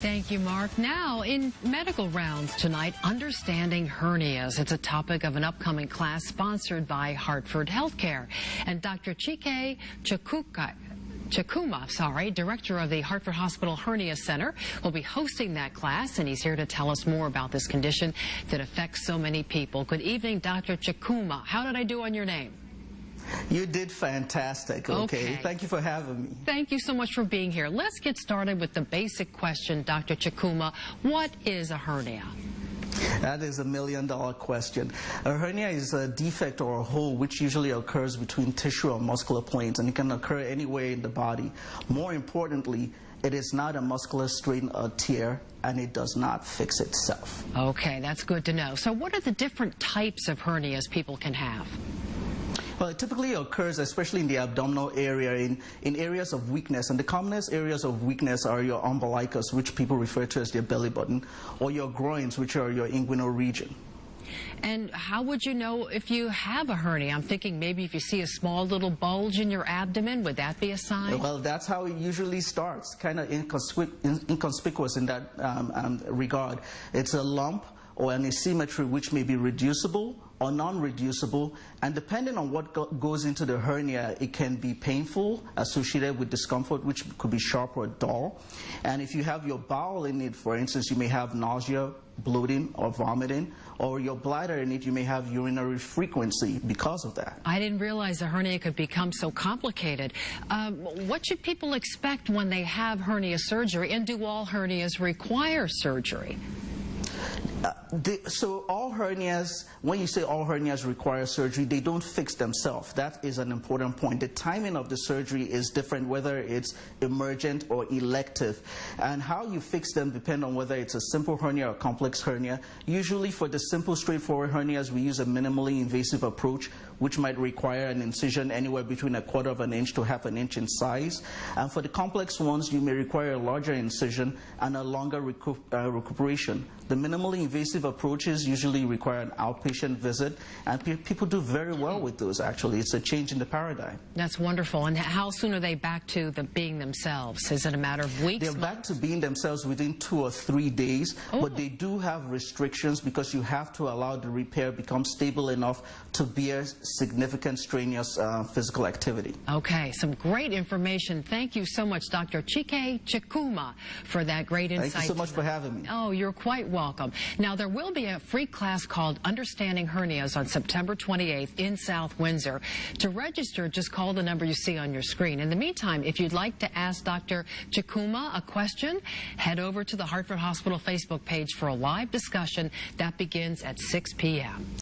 Thank you, Mark. Now, in medical rounds tonight, understanding hernias. It's a topic of an upcoming class sponsored by Hartford Healthcare. And Dr. Chike Chukwumah, director of the Hartford Hospital Hernia Center, will be hosting that class, and he's here to tell us more about this condition that affects so many people. Good evening, Dr. Chukwumah. How did I do on your name? You did fantastic. Okay. Thank you for having me. Thank you so much for being here. Let's get started with the basic question, Dr. Chukwumah. What is a hernia? That is $1 million question. A hernia is a defect or a hole which usually occurs between tissue or muscular planes, and it can occur anywhere in the body. More importantly, it is not a muscular strain or tear, and it does not fix itself. Okay, that's good to know. So what are the different types of hernias people can have? Well, it typically occurs, especially in the abdominal area, in areas of weakness. And the commonest areas of weakness are your umbilicus, which people refer to as their belly button, or your groins, which are your inguinal region. And how would you know if you have a hernia? I'm thinking maybe if you see a small little bulge in your abdomen, would that be a sign? Well, that's how it usually starts, kind of inconspicuous in that regard. It's a lump or an asymmetry which may be reducible or non-reducible, and depending on what goes into the hernia, it can be painful, associated with discomfort, which could be sharp or dull. And if you have your bowel in it, for instance, you may have nausea, bloating, or vomiting, or your bladder in it, you may have urinary frequency because of that. I didn't realize a hernia could become so complicated. What should people expect when they have hernia surgery, and do all hernias require surgery? So all hernias, when you say all hernias require surgery, they don't fix themselves. That is an important point. The timing of the surgery is different, whether it's emergent or elective. And how you fix them depend on whether it's a simple hernia or complex hernia. Usually for the simple, straightforward hernias, we use a minimally invasive approach, which might require an incision anywhere between 1/4 of an inch to 1/2 inch in size. And for the complex ones, you may require a larger incision and a longer recuperation. The minimally invasive approaches usually require an outpatient visit, and people do very well with those, actually. It's a change in the paradigm. That's wonderful. And how soon are they back to being themselves? Is it a matter of weeks? They're back to being themselves within 2 or 3 days, but they do have restrictions because you have to allow the repair become stable enough to bear significant strenuous physical activity. Okay, some great information. Thank you so much, Dr. Chike Chukwumah, for that great insight. Thank you so much for having me. Oh, you're quite welcome. Now, there will be a free class called Understanding Hernias on September 28th in South Windsor. To register, just call the number you see on your screen. In the meantime, if you'd like to ask Dr. Chukwumah a question, head over to the Hartford Hospital Facebook page for a live discussion that begins at 6 p.m.